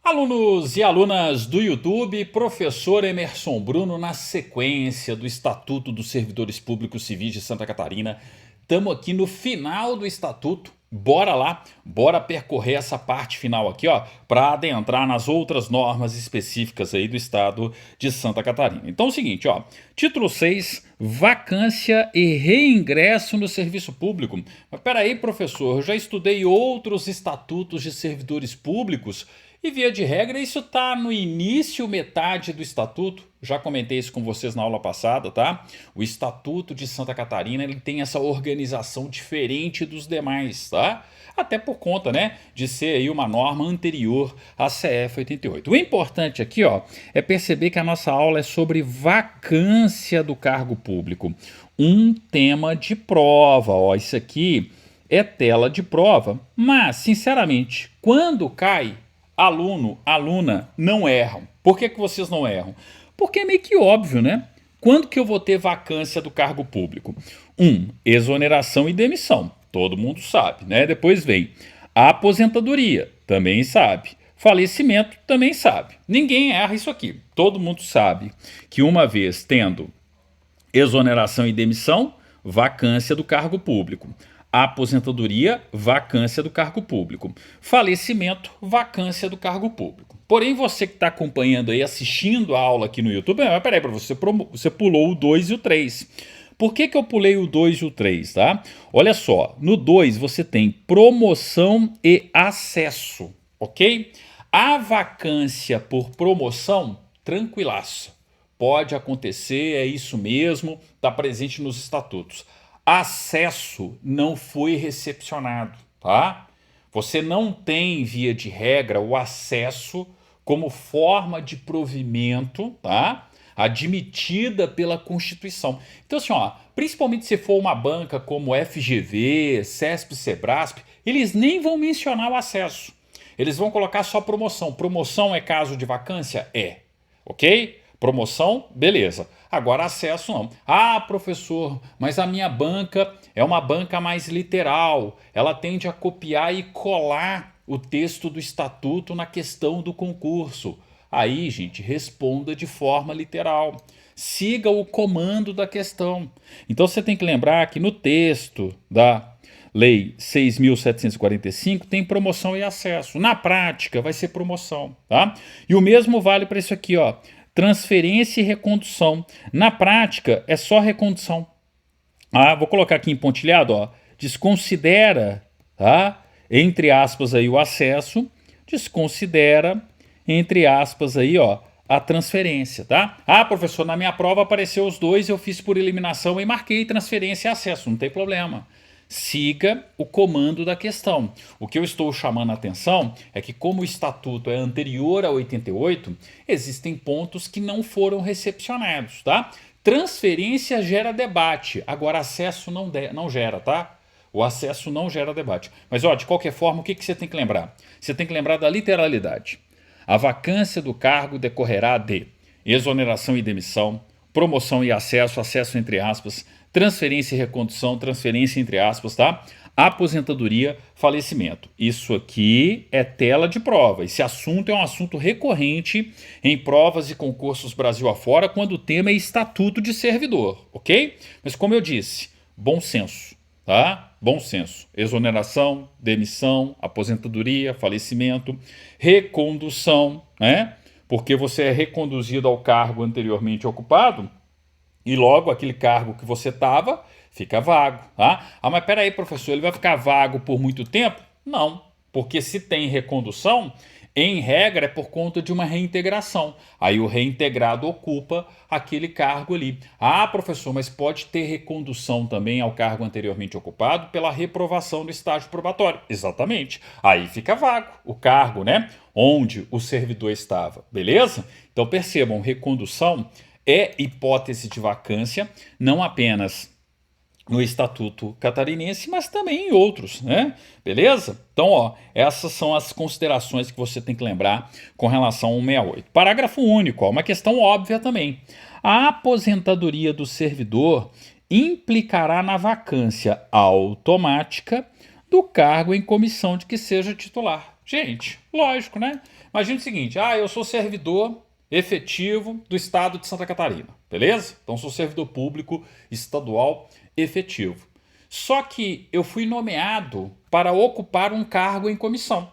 Alunos e alunas do YouTube, professor Emerson Bruno, na sequência do Estatuto dos Servidores Públicos Civis de Santa Catarina. Estamos aqui no final do Estatuto. Bora lá, bora percorrer essa parte final aqui, ó, para adentrar nas outras normas específicas aí do Estado de Santa Catarina. Então é o seguinte, ó, título 6, vacância e reingresso no serviço público. Mas peraí, professor, eu já estudei outros estatutos de servidores públicos e, via de regra, isso está no início, metade do estatuto. Já comentei isso com vocês na aula passada, tá? O Estatuto de Santa Catarina, ele tem essa organização diferente dos demais, tá? Até por conta, né, de ser aí uma norma anterior à CF 88. O importante aqui, ó, é perceber que a nossa aula é sobre vacância do cargo público. Um tema de prova, ó, isso aqui é tela de prova, mas, sinceramente, quando cai, aluno, aluna não erram. Por que vocês não erram? Porque é meio que óbvio, né? Quando que eu vou ter vacância do cargo público? Exoneração e demissão. Todo mundo sabe, né? Depois vem a aposentadoria, também sabe. Falecimento, também sabe. Ninguém erra isso aqui. Todo mundo sabe que uma vez tendo exoneração e demissão, vacância do cargo público. Aposentadoria, vacância do cargo público. Falecimento, vacância do cargo público. Porém, você que está acompanhando aí, assistindo a aula aqui no YouTube, mas peraí, você pulou o 2 e o 3. Por que eu pulei o 2 e o 3, tá? Olha só, no 2 você tem promoção e acesso, ok? A vacância por promoção, tranquilaço. Pode acontecer, é isso mesmo, está presente nos estatutos. Acesso não foi recepcionado, tá? Você não tem, via de regra, o acesso como forma de provimento, tá? Admitida pela Constituição. Então, assim, ó, principalmente se for uma banca como FGV, CESP, Sebrasp, eles nem vão mencionar o acesso. Eles vão colocar só promoção. Promoção é caso de vacância? É. Ok? Promoção, beleza. Agora acesso não. Ah, professor, mas a minha banca é uma banca mais literal. Ela tende a copiar e colar o texto do estatuto na questão do concurso. Aí, gente, responda de forma literal. Siga o comando da questão. Então você tem que lembrar que no texto da Lei 6.745 tem promoção e acesso. Na prática, vai ser promoção, tá? E o mesmo vale para isso aqui, ó. Transferência e recondução. Na prática, é só recondução. Ah, vou colocar aqui em pontilhado, ó. Desconsidera, tá? Entre aspas aí o acesso, desconsidera, entre aspas aí, ó, a transferência, tá? Ah, professor, na minha prova apareceu os dois, eu fiz por eliminação e marquei transferência e acesso, não tem problema. Siga o comando da questão. O que eu estou chamando a atenção é que, como o estatuto é anterior a 88, existem pontos que não foram recepcionados, tá? Transferência gera debate, agora acesso não gera, tá? O acesso não gera debate. Mas, ó, de qualquer forma, o que você tem que lembrar? Você tem que lembrar da literalidade. A vacância do cargo decorrerá de exoneração e demissão, promoção e acesso, acesso entre aspas, transferência e recondução, transferência entre aspas, tá? Aposentadoria, falecimento. Isso aqui é tela de prova. Esse assunto é um assunto recorrente em provas e concursos Brasil afora, quando o tema é estatuto de servidor, ok? Mas como eu disse, bom senso, tá? Bom senso. Exoneração, demissão, aposentadoria, falecimento, recondução, né? Porque você é reconduzido ao cargo anteriormente ocupado, e logo aquele cargo que você estava fica vago, tá? Ah, mas peraí, professor, ele vai ficar vago por muito tempo? Não, porque se tem recondução, em regra é por conta de uma reintegração. Aí o reintegrado ocupa aquele cargo ali. Ah, professor, mas pode ter recondução também ao cargo anteriormente ocupado pela reprovação do estágio probatório. Exatamente. Aí fica vago o cargo, né? Onde o servidor estava, beleza? Então percebam, recondução é hipótese de vacância, não apenas no Estatuto Catarinense, mas também em outros, né? Beleza? Então, ó, essas são as considerações que você tem que lembrar com relação ao 168. Parágrafo único, ó, uma questão óbvia também. A aposentadoria do servidor implicará na vacância automática do cargo em comissão de que seja titular. Gente, lógico, né? Imagina o seguinte, eu sou servidor efetivo do estado de Santa Catarina, beleza? Então sou servidor público estadual efetivo. Só que eu fui nomeado para ocupar um cargo em comissão.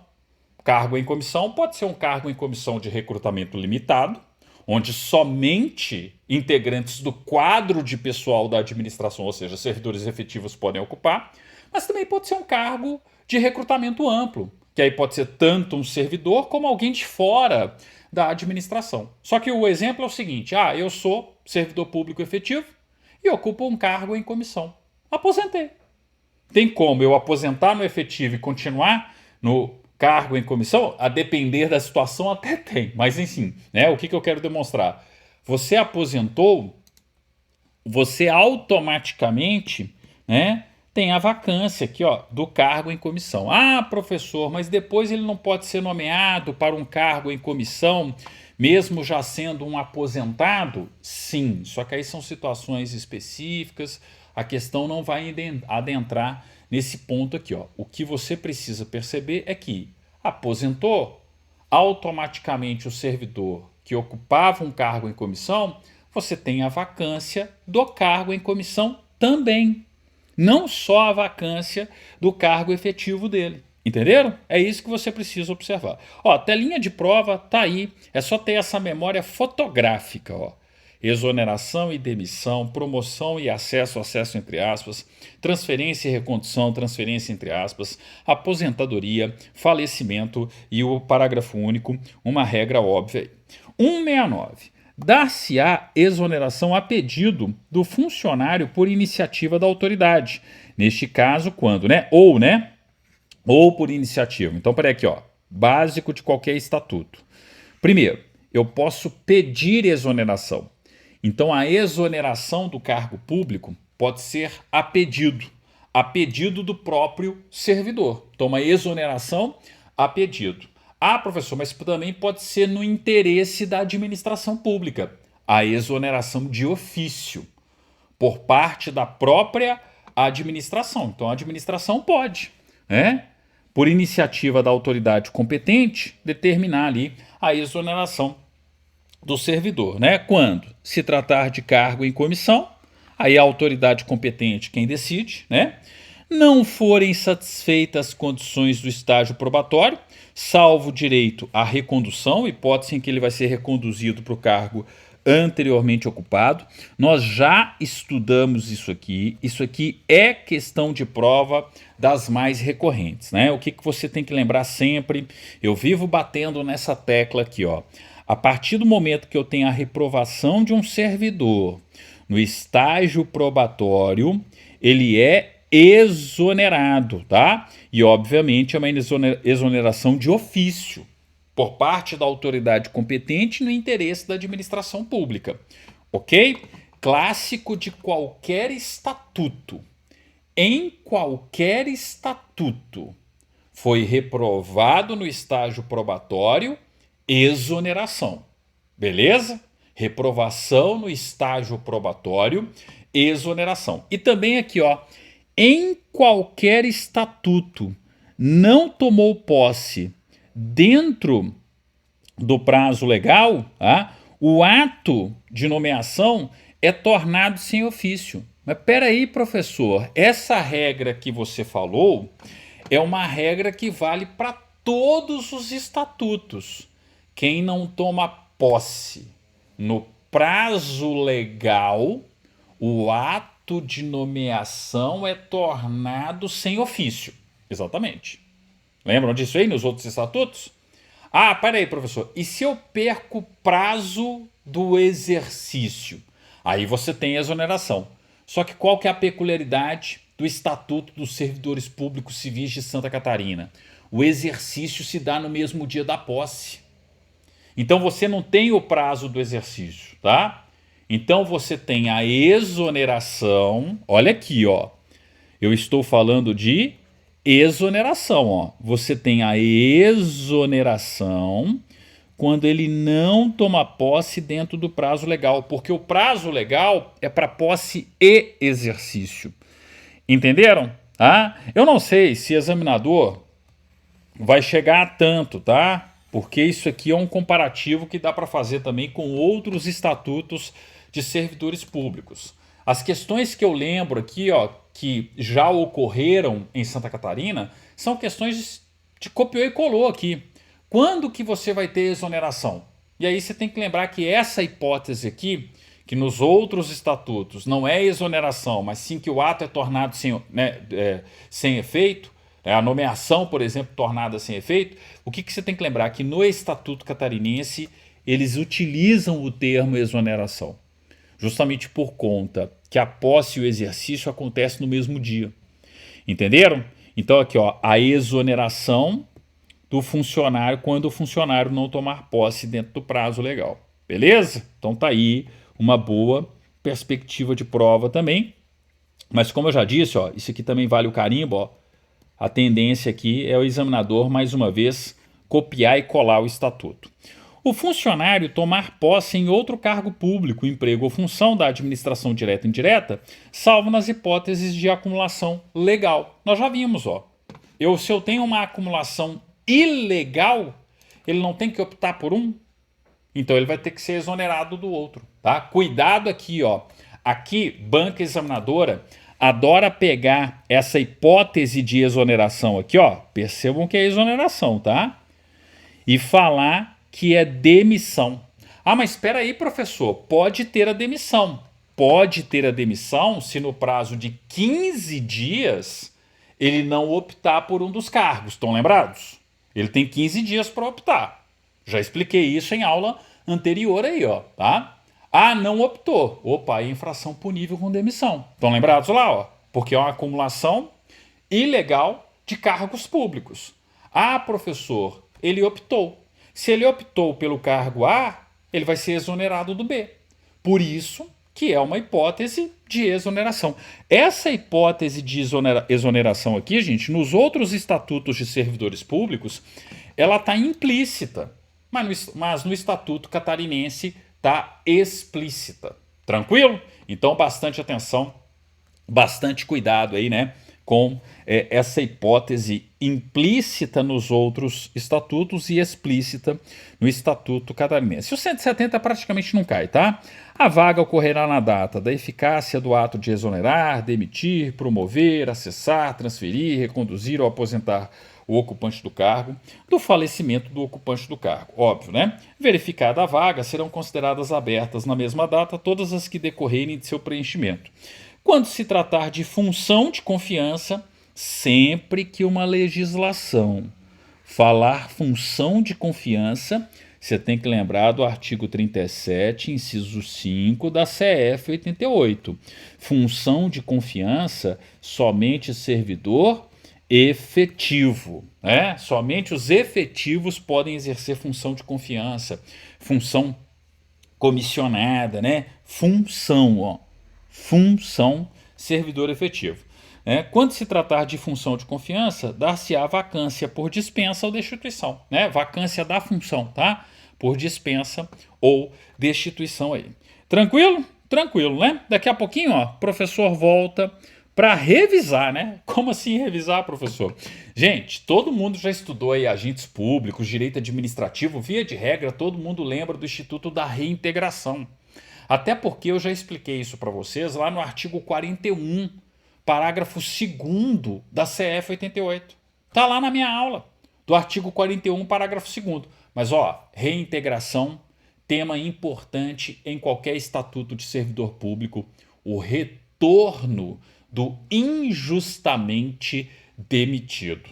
Cargo em comissão pode ser um cargo em comissão de recrutamento limitado, onde somente integrantes do quadro de pessoal da administração, ou seja, servidores efetivos, podem ocupar, mas também pode ser um cargo de recrutamento amplo, que aí pode ser tanto um servidor como alguém de fora da administração. Só que o exemplo é o seguinte, eu sou servidor público efetivo e ocupo um cargo em comissão. Aposentei. Tem como eu aposentar no efetivo e continuar no cargo em comissão? A depender da situação até tem, mas enfim, né? O que eu quero demonstrar? Você aposentou, você automaticamente, né, tem a vacância aqui, ó, do cargo em comissão. Professor, mas depois ele não pode ser nomeado para um cargo em comissão, mesmo já sendo um aposentado? Sim, só que aí são situações específicas, a questão não vai adentrar nesse ponto aqui, ó. O que você precisa perceber é que aposentou, automaticamente o servidor que ocupava um cargo em comissão, você tem a vacância do cargo em comissão também. Não só a vacância do cargo efetivo dele. Entenderam? É isso que você precisa observar. Ó, telinha de prova tá aí. É só ter essa memória fotográfica, ó. Exoneração e demissão, promoção e acesso entre aspas, transferência e recondução, transferência entre aspas, aposentadoria, falecimento e o parágrafo único, uma regra óbvia. 169. Dar-se-á exoneração a pedido do funcionário por iniciativa da autoridade. Neste caso, quando, né? Ou por iniciativa. Então, peraí aqui, ó. Básico de qualquer estatuto. Primeiro, eu posso pedir exoneração. Então, a exoneração do cargo público pode ser a pedido do próprio servidor. Então, uma exoneração a pedido. Professor, mas também pode ser no interesse da administração pública. A exoneração de ofício, por parte da própria administração. Então, a administração pode, né, por iniciativa da autoridade competente, determinar ali a exoneração do servidor, né? Quando se tratar de cargo em comissão, aí a autoridade competente quem decide, né? Não forem satisfeitas as condições do estágio probatório, salvo direito à recondução, hipótese em que ele vai ser reconduzido para o cargo anteriormente ocupado. Nós já estudamos isso aqui é questão de prova das mais recorrentes, né? O que você tem que lembrar sempre, eu vivo batendo nessa tecla aqui, ó. A partir do momento que eu tenho a reprovação de um servidor no estágio probatório, ele é exonerado, tá? E obviamente é uma exoneração de ofício por parte da autoridade competente no interesse da administração pública, ok? Clássico de qualquer estatuto. Em qualquer estatuto foi reprovado no estágio probatório, exoneração, beleza? Reprovação no estágio probatório, exoneração. E também aqui, ó, em qualquer estatuto não tomou posse dentro do prazo legal, o ato de nomeação é tornado sem ofício. Mas peraí, professor, essa regra que você falou é uma regra que vale para todos os estatutos. Quem não toma posse no prazo legal, o ato de nomeação é tornado sem ofício. Exatamente. Lembram disso aí nos outros estatutos? Peraí, professor, e se eu perco o prazo do exercício? Aí você tem exoneração. Só que qual que é a peculiaridade do Estatuto dos Servidores Públicos Civis de Santa Catarina? O exercício se dá no mesmo dia da posse. Então você não tem o prazo do exercício, tá? Então você tem a exoneração, olha aqui, ó. Eu estou falando de exoneração, ó. Você tem a exoneração quando ele não toma posse dentro do prazo legal, porque o prazo legal é para posse e exercício. Entenderam? Eu não sei se examinador vai chegar a tanto, tá? Porque isso aqui é um comparativo que dá para fazer também com outros estatutos de servidores públicos. As questões que eu lembro aqui, ó, que já ocorreram em Santa Catarina, são questões de copiou e colou aqui. Quando que você vai ter exoneração? E aí você tem que lembrar que essa hipótese aqui, que nos outros estatutos não é exoneração, mas sim que o ato é tornado sem, né, sem efeito, a nomeação, por exemplo, tornada sem efeito, o que você tem que lembrar? Que no Estatuto Catarinense eles utilizam o termo exoneração, justamente por conta que a posse e o exercício acontecem no mesmo dia. Entenderam? Então aqui, ó, a exoneração do funcionário quando o funcionário não tomar posse dentro do prazo legal. Beleza? Então tá aí uma boa perspectiva de prova também. Mas como eu já disse, ó, isso aqui também vale o carimbo, ó. A tendência aqui é o examinador, mais uma vez, copiar e colar o estatuto. O funcionário tomar posse em outro cargo público, emprego ou função da administração direta e indireta, salvo nas hipóteses de acumulação legal. Nós já vimos, ó. Se eu tenho uma acumulação ilegal, ele não tem que optar por um, então ele vai ter que ser exonerado do outro, tá? Cuidado aqui, ó. Aqui, banca examinadora adora pegar essa hipótese de exoneração aqui, ó. Percebam que é exoneração, tá? E falar que é demissão. Ah, mas espera aí, professor, pode ter a demissão. Pode ter a demissão se no prazo de 15 dias ele não optar por um dos cargos. Estão lembrados? Ele tem 15 dias para optar. Já expliquei isso em aula anterior aí, ó, tá? Ah, não optou. Opa, é infração punível com demissão. Estão lembrados lá, ó? Porque é uma acumulação ilegal de cargos públicos. Ah, professor, ele optou. Se ele optou pelo cargo A, ele vai ser exonerado do B. Por isso que é uma hipótese de exoneração. Essa hipótese de exoneração aqui, gente, nos outros estatutos de servidores públicos, ela está implícita, mas no Estatuto Catarinense está explícita. Tranquilo? Então, bastante atenção, bastante cuidado aí, né, com essa hipótese implícita nos outros estatutos e explícita no Estatuto Catarinense. O 170 praticamente não cai, tá? A vaga ocorrerá na data da eficácia do ato de exonerar, demitir, promover, acessar, transferir, reconduzir ou aposentar o ocupante do cargo, do falecimento do ocupante do cargo. Óbvio, né? Verificada a vaga, serão consideradas abertas na mesma data todas as que decorrerem de seu preenchimento. Quando se tratar de função de confiança, sempre que uma legislação falar função de confiança, você tem que lembrar do artigo 37, inciso 5 da CF 88. Função de confiança, somente servidor efetivo, né? Somente os efetivos podem exercer função de confiança, função comissionada, né? Função, ó. Função servidor efetivo. Quando se tratar de função de confiança, dar-se-á vacância por dispensa ou destituição. Né? Vacância da função, tá? Por dispensa ou destituição aí. Tranquilo? Tranquilo, né? Daqui a pouquinho, ó, o professor volta para revisar, né? Como assim revisar, professor? Gente, todo mundo já estudou aí agentes públicos, direito administrativo, via de regra, todo mundo lembra do Instituto da Reintegração. Até porque eu já expliquei isso para vocês lá no artigo 41, parágrafo 2º da CF 88. Tá lá na minha aula, do artigo 41, parágrafo 2º. Mas ó, reintegração, tema importante em qualquer estatuto de servidor público, o retorno do injustamente demitido.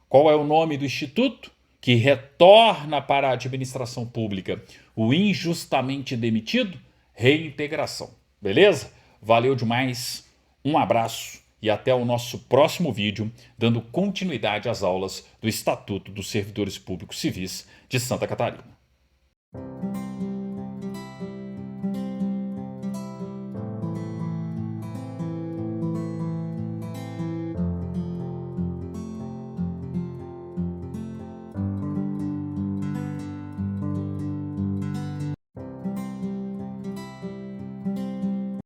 Qual é o nome do instituto que retorna para a administração pública o injustamente demitido? Reintegração. Beleza? Valeu demais, um abraço e até o nosso próximo vídeo, dando continuidade às aulas do Estatuto dos Servidores Públicos Civis de Santa Catarina.